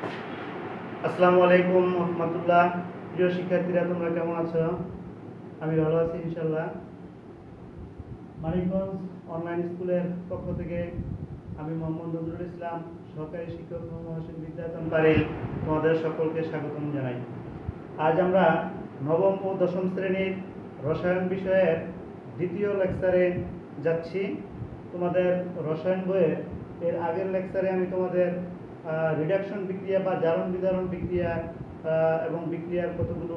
আসসালামু আলাইকুম রহমতুল্লাহ। প্রিয় শিক্ষার্থীরা, তোমরা কেমন আছো? আমি ভালো আছি ইনশাল্লাহ। মানিকগঞ্জ অনলাইন স্কুলের পক্ষ থেকে আমি মোহাম্মদ নজরুল ইসলাম, সহকারী শিক্ষক মহাশিন বিদ্যায়তন পারিল, তোমাদের সকলকে স্বাগতম জানাই। আজ আমরা নবম ও দশম শ্রেণীর রসায়ন বিষয়ের দ্বিতীয় লেকচারে যাচ্ছি। তোমাদের রসায়ন বইয়ের এর আগের লেকচারে আমি তোমাদের রিডাকশন বিক্রিয়া বা জারণ বিজারণ বিক্রিয়া এবং বিক্রিয়ার কতগুলো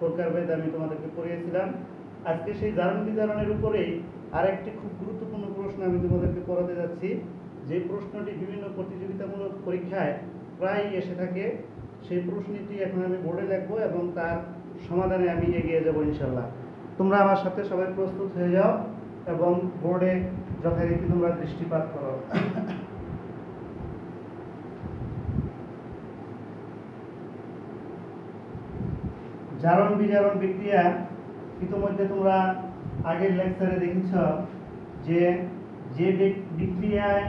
প্রকারভেদ আমি তোমাদেরকে পড়িয়েছিলাম। আজকে সেই জারণ বিজারণের উপরেই আরেকটি খুব গুরুত্বপূর্ণ প্রশ্ন আমি তোমাদেরকে পড়াতে যাচ্ছি, যে প্রশ্নটি বিভিন্ন প্রতিযোগিতামূলক পরীক্ষায় প্রায় এসে থাকে। সেই প্রশ্নটি এখন আমি বোর্ডে লিখবো এবং তার সমাধানে আমি এগিয়ে যাব ইনশাল্লাহ। তোমরা আমার সাথে সবাই প্রস্তুত হয়ে যাও এবং বোর্ডে যথারীতি তোমরা দৃষ্টিপাত করো। জারণ বিজারণ বিক্রিয়া ইতিমধ্যে তোমরা আগের লেকচারে দেখেছ যে যে বিক্রিয়ায়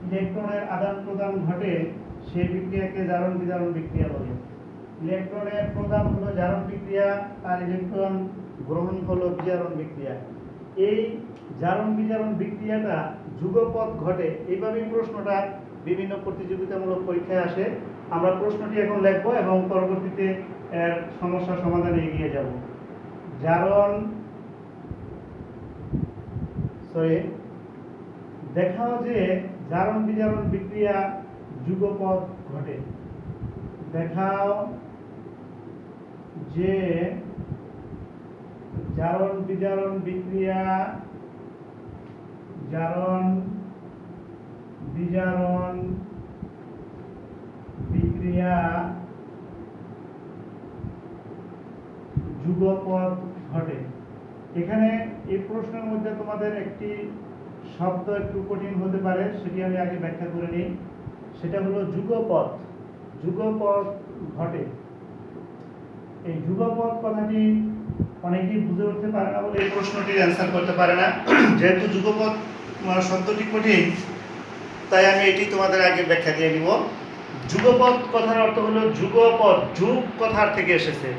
ইলেকট্রনের আদান প্রদান ঘটে সেই বিক্রিয়াকে জারণ বিজারণ বিক্রিয়া বলে। ইলেকট্রনের প্রদান হলো জারণ বিক্রিয়া আর ইলেকট্রন গ্রহণ হলো বিজারণ বিক্রিয়া। এই জারণ বিজারণ বিক্রিয়াটা যুগপৎ ঘটে, এইভাবেই প্রশ্নটা বিভিন্ন প্রতিযোগিতামূলক পরীক্ষায় আসে। আমরা প্রশ্নটি এখন লিখবো এবং পরবর্তীতে এর সমস্যা সমাধানে এগিয়ে যাব। দেখাও যে জারণ বিজারণ বিক্রিয়া যুগপৎ ঘটে। দেখাও যে জারণ বিজারণ বিক্রিয়া জারণ বিজারণ বিক্রিয়া যুগপৎ ঘটে। এখানে এই প্রশ্নের মধ্যে তোমাদের একটি শব্দ একটু কঠিন হতে পারে, সেটি আমি আগে ব্যাখ্যা করে নিই। সেটা হলো যুগপৎ। যুগপৎ ঘটে। এই যুগপৎ কথাটি অনেকেই বুঝে উঠতে পারে না বলে এই প্রশ্নটির অ্যান্সার করতে পারে না। যেহেতু যুগপৎ শব্দটি কঠিন, তাই আমি এটি তোমাদের আগে ব্যাখ্যা দিয়ে দিব। যুগপৎ কথার অর্থ হলো যুগপৎ, যুগ কথার থেকে এসেছে।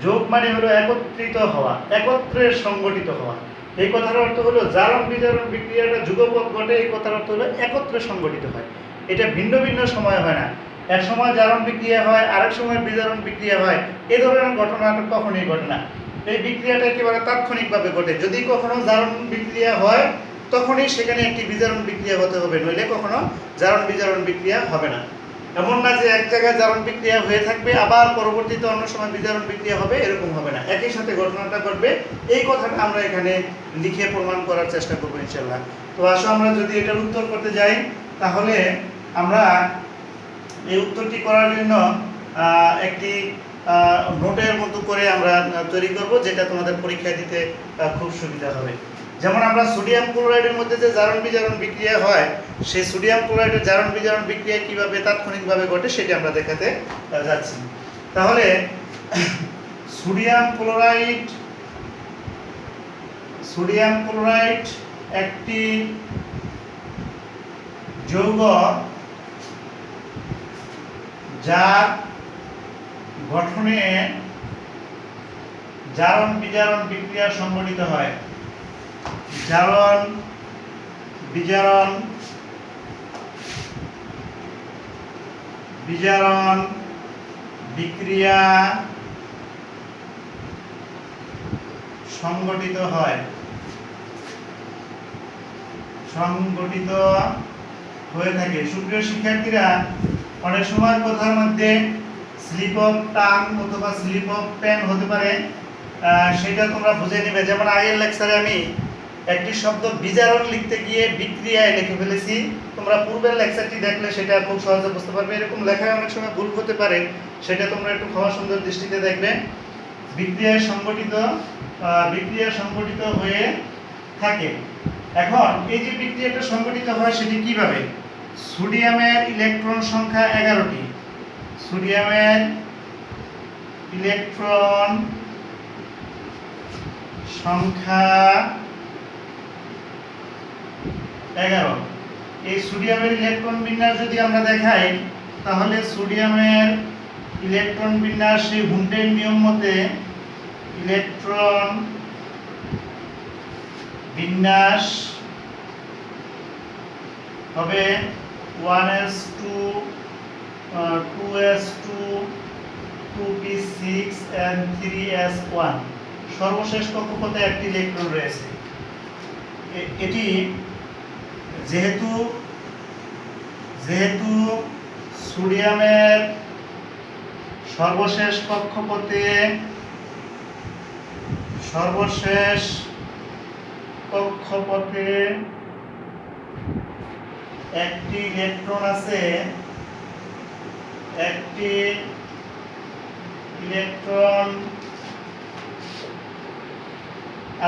যোগ মানে হলো একত্রিত হওয়া, একত্রে সংগঠিত হওয়া। এই কথার অর্থ হলো জারণ বিজারণ বিক্রিয়াটা যুগপৎ ঘটে, এই কথার অর্থ হলো একত্রে সংগঠিত হয়। এটা ভিন্ন ভিন্ন সময় হয় না। এক সময় জারণ বিক্রিয়া হয়, আরেক সময় বিজারণ বিক্রিয়া হয়। এই ধরনের ঘটনা কখনোই ঘটে না। এই বিক্রিয়াটা একেবারে তাৎক্ষণিকভাবে ঘটে। যদি কখনো জারণ বিক্রিয়া হয় তখনই সেখানে একটি বিজারণ বিক্রিয়া হতে হবে, নইলে কখনো জারণ বিজারণ বিক্রিয়া হবে না। এমন না যে এক জায়গায় জারণ বিক্রিয়া হয়ে থাকবে আবার পরবর্তীতে অন্য সময় বিজারণ বিক্রিয়া হবে, এরকম হবে না। একই সাথে ঘটনাটা ঘটবে। এই কথাটা আমরা এখানে লিখে প্রমাণ করার চেষ্টা করবো ইনশাল্লাহ। তো আসো আমরা যদি এটার উত্তর করতে যাই, তাহলে আমরা এই উত্তরটি করার জন্য একটি নোটের মতো করে আমরা তৈরি করব, যেটা তোমাদের পরীক্ষায় দিতে খুব সুবিধা হবে। যেমন আমরা সোডিয়াম ক্লোরাইডের মধ্যে যে জারণ বিজারণ বিক্রিয়া হয়, সেই সোডিয়াম ক্লোরাইডের জারণ বিজারণ বিক্রিয়া কিভাবে তাৎক্ষণিকভাবে ঘটে সেটি আমরা দেখাতে যাচ্ছি। তাহলে সোডিয়াম ক্লোরাইড একটি যৌগ যার গঠনে জারণ বিজারণ বিক্রিয়া সংঘটিত হয়। জারণ বিজারণ বিক্রিয়া সংঘটিত হয়ে থাকে। সুপ্রিয় শিক্ষার্থীরা, অনেক সময় কথার মধ্যে স্লিপ অফ টাং অথবা স্লিপ অফ পেন হতে পারে, সেটা তোমরা বুঝে নেবে। যেমন আগের লেকচারে আমি একটি শব্দ বিজারণ লিখতে গিয়ে বিক্রিয়ায় লিখে ফেলেছি। তোমরা পূর্বের লেকচারটি দেখলে সেটা খুব সহজে বুঝতে পারবে। এরকম লেখায় অনেক সময় ভুল হতে পারে, সেটা তোমরা একটু ক্ষমা সুন্দর দৃষ্টিতে দেখবে। বিক্রিয়া সংগঠিত হয়ে থাকে। এখন এই যে বিক্রিয়াটা সংগঠিত হয় সেটি কিভাবে? সোডিয়ামের ইলেকট্রন সংখ্যা 11টি। সোডিয়ামের ইলেকট্রন সংখ্যা 11। এই সোডিয়ামের ইলেকট্রন বিন্যাস যদি আমরা দেখাই, তাহলে সোডিয়ামের ইলেকট্রন বিন্যাস সেই হুন্ডের নিয়ম মতে ইলেকট্রন বিন্যাস হবে 1s2 2s2 2p6 and 3s1। সর্বশেষ কক্ষপথে একটি ইলেকট্রন রয়েছে। এটি যেহেতু সোডিয়ামের সর্বশেষ কক্ষপথে একটি ইলেকট্রন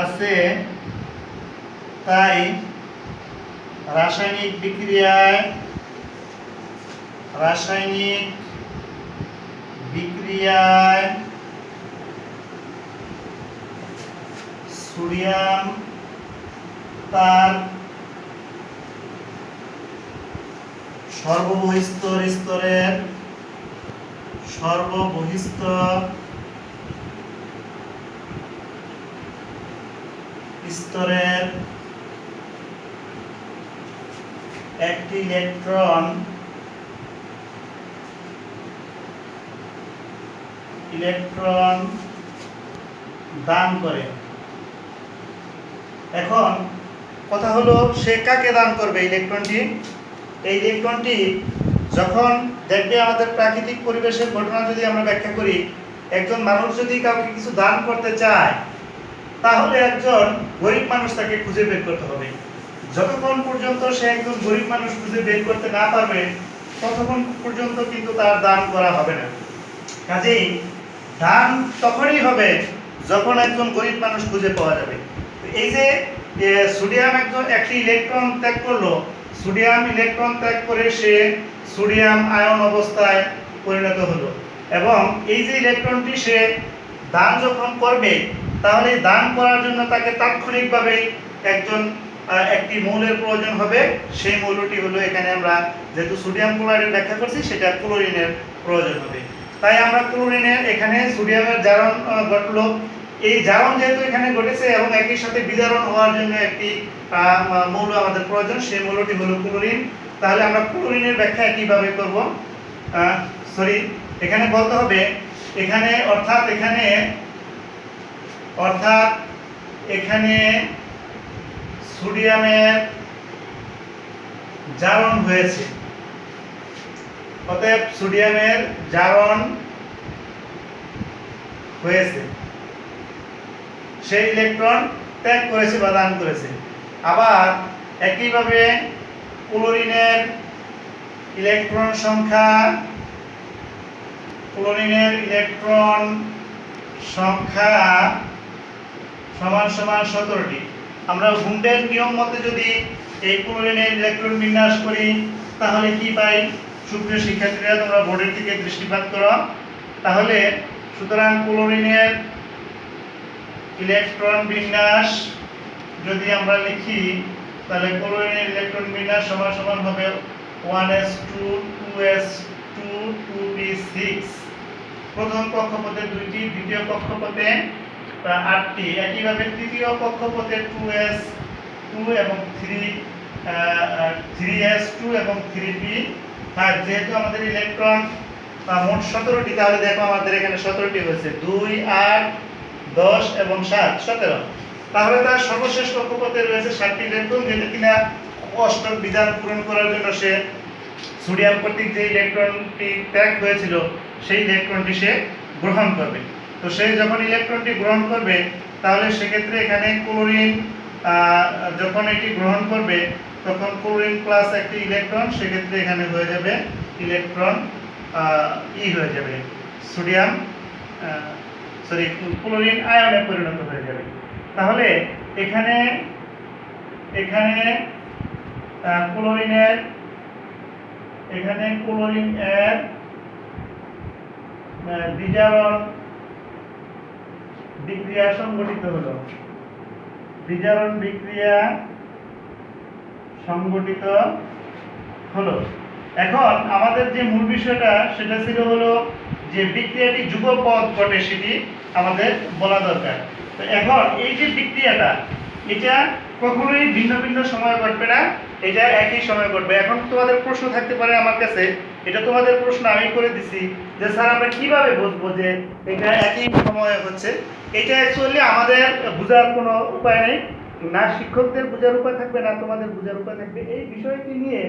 আছে, তাই রাসায়নিক বিক্রিয়ায় সোডিয়াম তার সর্ববহিঃস্থ স্তরের একটি ইলেকট্রন দান করে। এখন কথা হলো সে কাকে দান করবে ইলেকট্রনটি? এই ইলেকট্রনটি যখন দেখবে, আমাদের প্রাকৃতিক পরিবেশের ঘটনা যদি আমরা ব্যাখ্যা করি, একজন মানুষ যদি কাউকে কিছু দান করতে চায় তাহলে একজন গরিব মানুষ তাকে খুঁজে বের করতে হবে। যতক্ষণ পর্যন্ত সে একজন গরিব মানুষ খুঁজে বের করতে না পারবে ততক্ষণ পর্যন্ত কিন্তু তার দান করা হবে না। কাজেই দান তখনই হবে যখন একজন গরিব মানুষ খুঁজে পাওয়া যাবে। এই যে সোডিয়াম একটি ইলেকট্রন ত্যাগ করলো, সোডিয়াম ইলেকট্রন ত্যাগ করে সে সোডিয়াম আয়ন অবস্থায় পরিণত হলো, এবং এই যে ইলেকট্রনটি সে দান যখন করবে তাহলে দান করার জন্য তাকে তাৎক্ষণিকভাবে একটি মৌলের প্রয়োজন হবে। সেই মৌলটি হলো, এখানে আমরা যেহেতু সোডিয়াম ক্লোরাইড ব্যাখ্যা করছি, সেটা ক্লোরিনের প্রয়োজন হবে। তাই আমরা ক্লোরিনের এখানে সোডিয়ামের জারণ ঘটলো। এই জারণ যেহেতু এখানে ঘটেছে এবং একই সাথে বিজারণ হওয়ার জন্য একটি মৌল আমাদের প্রয়োজন, সেই মৌলটি হলো ক্লোরিন। তাহলে আমরা ক্লোরিনের ব্যাখ্যা কিভাবে করব? এখানে বলতে হবে এখানে সোডিয়ামের জারণ হয়েছে, অতএব সোডিয়ামের জারণ হয়েছে, সেই ইলেকট্রন ত্যাগ করেছে বা দান করেছে। আবার একইভাবে ক্লোরিনের ইলেকট্রন সংখ্যা সমান 17টি। আমরা হুন্ডের নিয়ম মতে যদি এই ক্লোরিনের ইলেকট্রন বিন্যাস করি তাহলে কি পাই? সুপ্রিয় শিক্ষার্থীরা, তোমরা বোর্ডের দিকে দৃষ্টিপাত করো। তাহলে সুতরাং ক্লোরিনের ইলেকট্রন বিন্যাস যদি আমরা লিখি তাহলে ক্লোরিনের ইলেকট্রন বিন্যাস সমান হবে 1s2 2s2 2p6। প্রথম কক্ষপথে 2টি, দ্বিতীয় কক্ষপথে 8টি। একইভাবে তৃতীয় কক্ষপথে 2s2 এবং 3s2 এবং 3p5। যেহেতু আমাদের ইলেকট্রন মোট 17টি, তাহলে দেখো আমাদের এখানে 17টি হয়েছে, 2 8 10 এবং 7 17। তাহলে তার সর্বশেষ কক্ষপথে রয়েছে 7টি ইলেকট্রন, যেটা কিনা অষ্টক বিধান পূরণ করার জন্য সে সোডিয়াম কর্তৃক যে ইলেকট্রনটি ত্যাগ হয়েছিল সেই ইলেকট্রনটি সে গ্রহণ করবে। তো সে যখন ইলেকট্রনটি গ্রহণ করবে তাহলে সেক্ষেত্রে এখানে ক্লোরিন যখন এটি গ্রহণ করবে তখন ক্লোরিন প্লাস একটি ইলেকট্রন, সেক্ষেত্রে এখানে হয়ে যাবে ইলেকট্রন হয়ে যাবে ক্লোরিন আয়নে পরিণত হয়ে যাবে। তাহলে এখানে ক্লোরিনের বিজারণ বিক্রিয়া সংঘটিত হলো, এখন আমাদের যে মূল বিষয়টা সেটা ছিল হলো যে বিক্রিয়াটি যুগপৎ ঘটে সেটি আমাদের বলা দরকার। তো এখন এই যে বিক্রিয়াটা এটা কখনোই ভিন্ন ভিন্ন সময় ঘটবে না, এটা একই সময় ঘটবে। এখন তোমাদের প্রশ্ন থাকতে পারে আমার কাছে, এটা তোমাদের প্রশ্ন আমি করে দিছি যে স্যার আমরা কিভাবে বুঝবো যে এটা একই সময়ে হচ্ছে। এটা অ্যাকচুয়ালি আমাদের বোঝার কোনো উপায় নেই, না শিক্ষকদের বোঝার উপায় থাকবে না তোমাদের বোঝার উপায় থাকবে। এই বিষয়টি নিয়ে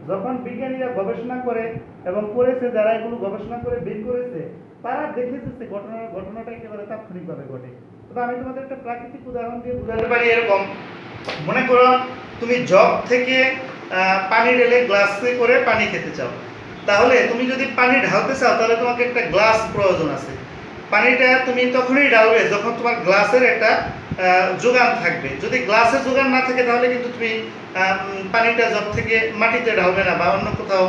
যখন বিজ্ঞানীরা গবেষণা করে এবং করেছে, যারা এগুলো গবেষণা করে বের করেছে তারা দেখেছে যে ঘটনাটা একেবারে তাৎক্ষণিকভাবে ঘটে। তবে আমি তোমাদের একটা প্রাকৃতিক উদাহরণ দিয়ে বোঝাতে পারি এরকম। মনে করো তুমি জগ থেকে পানি ঢেলে গ্লাসে করে পানি খেতে চাও, তাহলে তুমি যদি পানি ঢালতে চাও তাহলে তোমাকে একটা গ্লাস প্রয়োজন আছে। পানিটা তুমি তখনই ঢালবে যখন তোমার গ্লাসের একটা যোগান থাকবে। যদি গ্লাসের যোগান না থাকে তাহলে কিন্তু তুমি পানিটা জগ থেকে মাটিতে ঢালবে না বা অন্য কোথাও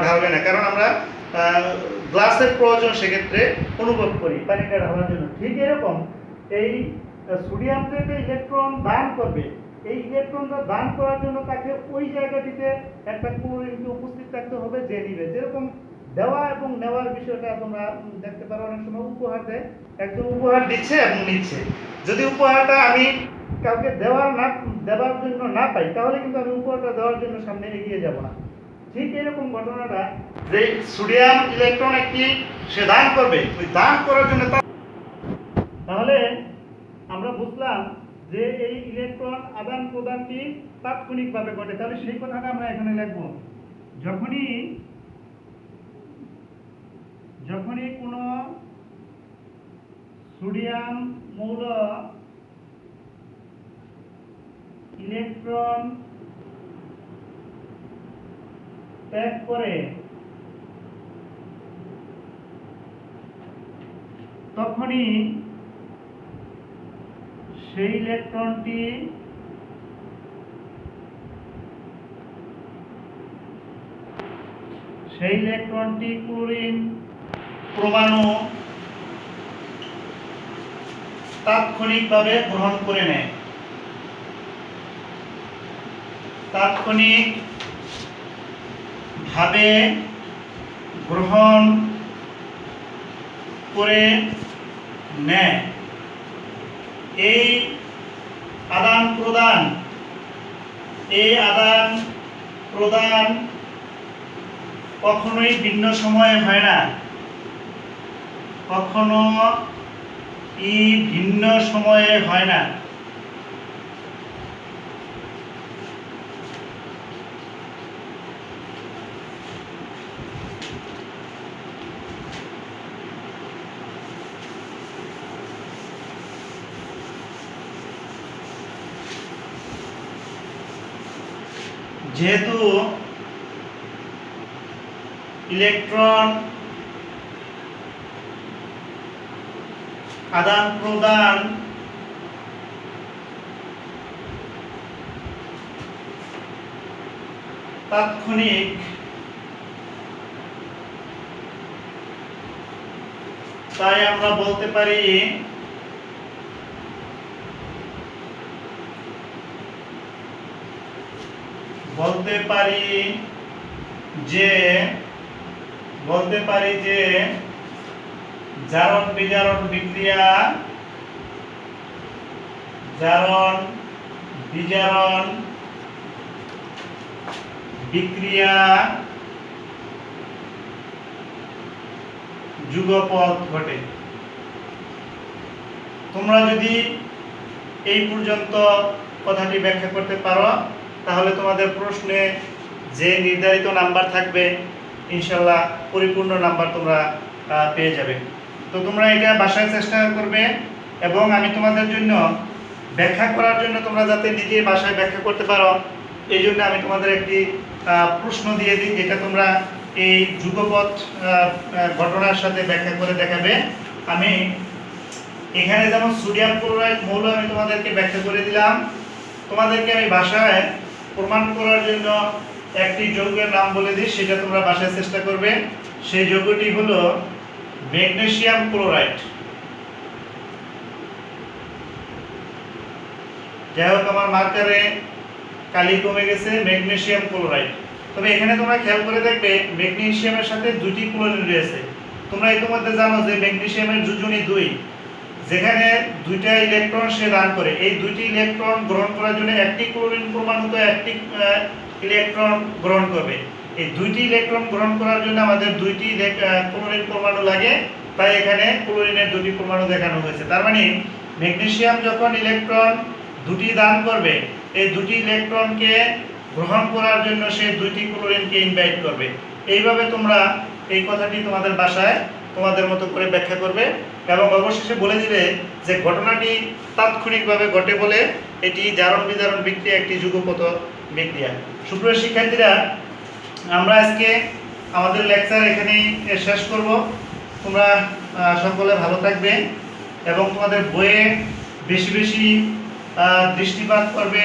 ঢালবে না, কারণ আমরা গ্লাসের প্রয়োজন সেক্ষেত্রে অনুভব করি পানিটা ঢালার জন্য। ঠিক এরকম এই সোডিয়াম প্লেটে ইলেকট্রন দান করবে, এই ইলেকট্রনটা দান করার জন্য তাকে ওই জায়গাটিতে একটা ক্লোরিনকে উপস্থিত থাকতে হবে যে নিবে। যেরকম দেওয়া এবং নেওয়ার বিষয়টা তোমরা দেখতে পারো, অনেক সময় উপহার দেয়, একজন উপহার দিচ্ছে এবং নিচ্ছে। যদি উপহারটা আমি কাউকে দেওয়ার জন্য না পাই তাহলে কিন্তু আমি উপহারটা দেওয়ার জন্য সামনে এগিয়ে যাব না। ঠিক এরকম ঘটনাটা যে সোডিয়াম ইলেকট্রন একটি সে দান করবে, ওই দান করার জন্য তাহলে আমরা বুঝলাম যে এই ইলেকট্রন আদান প্রদানটি তাৎক্ষণিকভাবে ঘটে। তাহলে সেই কথাটা আমরা এখানে লিখব, যখনই কোনো সোডিয়াম মৌল ইলেকট্রন ত্যাগ করে তখনই সেই ইলেকট্রনটি ক্লোরিন পরমাণু তাৎক্ষণিকভাবে গ্রহণ করে নেয়। তাৎক্ষণিকভাবে গ্রহণ করে নেয়। এই আদান প্রদান কখনোই ভিন্ন সময়ে হয় না, ভিন্ন সময়ে হয় না। যেহেতু ইলেকট্রন আদান প্রদান তাৎক্ষণিক, তাই আমরা বলতে পারি যে জারণ বিজারণ বিক্রিয়া যুগপৎ ঘটে। তোমরা যদি এই পর্যন্ত কথাটি ব্যাখ্যা করতে পারো তাহলে তোমাদের প্রশ্নে যে নির্ধারিত নাম্বার থাকবে ইনশাল্লাহ পরিপূর্ণ নাম্বার তোমরা পেয়ে যাবে। তো তোমরা এটা বাসায় চেষ্টা করবে এবং আমি তোমাদের জন্য ব্যাখ্যা করার জন্য তোমরা যাতে নিজে বাসায় ব্যাখ্যা করতে পারো এই জন্য আমি তোমাদের একটি প্রশ্ন দিয়ে দিই, যেটা তোমরা এই যুগপৎ ঘটনার সাথে ব্যাখ্যা করে দেখাবে। আমি এখানে যেমন সোডিয়াম ক্লোরাইড মৌল আমি তোমাদেরকে ব্যাখ্যা করে দিলাম, তোমাদেরকে আমি বাসায় প্রমাণ করার জন্য একটি যৌগের নাম বলে দিই, সেটা তোমরা বাসায় চেষ্টা করবে। সেই যৌগটি হলো ম্যাগনেসিয়াম ক্লোরাইড। যাই হোক আমার মার্কারে কালি কমে গেছে, ম্যাগনেসিয়াম ক্লোরাইড। তবে এখানে তোমরা খেয়াল করে দেখবে ম্যাগনেসিয়ামের সাথে দুটি ক্লোরিন রয়েছে। তোমরা ইতিমধ্যে জানো যে ম্যাগনেসিয়ামের যোজনী 2, যেখানে দুইটা ইলেকট্রন সে দান করে। এই দুইটি ইলেকট্রন গ্রহণ করার জন্য একটি ক্লোরিন পরমাণু তো একটি ইলেকট্রন গ্রহণ করবে। এই দুইটি ইলেকট্রন গ্রহণ করার জন্য আমাদের দুইটি ক্লোরিন পরমাণু লাগে, তাই এখানে ক্লোরিনের দুটি পরমাণু দেখানো হয়েছে। তার মানে ম্যাগনেসিয়াম যখন ইলেকট্রন দুটি দান করবে, এই দুটি ইলেকট্রনকে গ্রহণ করার জন্য সে দুইটি ক্লোরিনকে ইনভাইট করবে। এইভাবে তোমরা এই কথাটি তোমাদের বাসায় তোমাদের মতো করে ব্যাখ্যা করবে এবং অবশেষে বলে দিবে যে ঘটনাটি তাৎক্ষণিকভাবে ঘটে বলে এটি জারণ বিজারণ বিক্রিয়া একটি যুগপত বিক্রিয়া। সুপ্রিয় শিক্ষার্থীরা, আমরা আজকে আমাদের লেকচার এখানেই শেষ করব। তোমরা সকলে ভালো থাকবে এবং তোমাদের বইয়ে বেশি বেশি দৃষ্টিপাত করবে,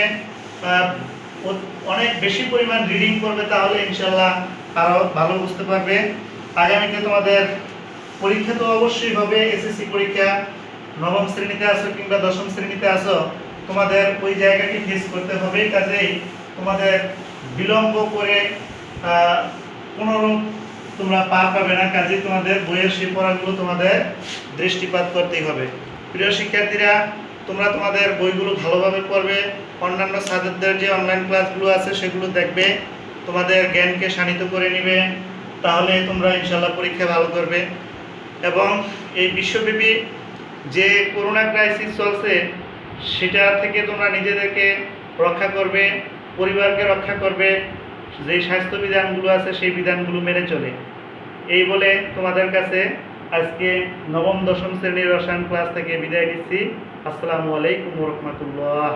অনেক বেশি পরিমাণ রিডিং করবে, তাহলে ইনশাল্লাহ আরও ভালো বুঝতে পারবে। আগামীতে তোমাদের পরীক্ষা তো অবশ্যই হবে, এসএসসি পরীক্ষা। নবম শ্রেণীতে আসো কিংবা দশম শ্রেণীতে আসো, তোমাদের ওই জায়গাটি ফেস করতে হবে। কাজেই তোমাদের বিলম্ব করে কোনোরূপ তোমরা পার পাবে না। কাজেই তোমাদের বইয়ের সেই পড়াগুলো তোমাদের দৃষ্টিপাত করতেই হবে। প্রিয় শিক্ষার্থীরা, তোমরা তোমাদের বইগুলো ভালোভাবে পড়বে, অন্যান্য স্যারদের যে অনলাইন ক্লাসগুলো আছে সেগুলো দেখবে, তোমাদের জ্ঞানকে শানিত করে নিবে, তাহলে তোমরা ইনশাল্লাহ পরীক্ষা ভালো করবে। এবং এই বিশ্বব্যাপী যে করোনা ক্রাইসিস চলছে, সেটা থেকে তোমরা নিজেদেরকে রক্ষা করবে, পরিবারকে রক্ষা করবে, যেই স্বাস্থ্য বিধানগুলো আছে সেই বিধানগুলো মেনে চলে। এই বলে তোমাদের কাছে আজকে নবম দশম শ্রেণীর রসায়ন ক্লাস থেকে বিদায় নিচ্ছি। আসসালামু আলাইকুম ওয়া রাহমাতুল্লাহ।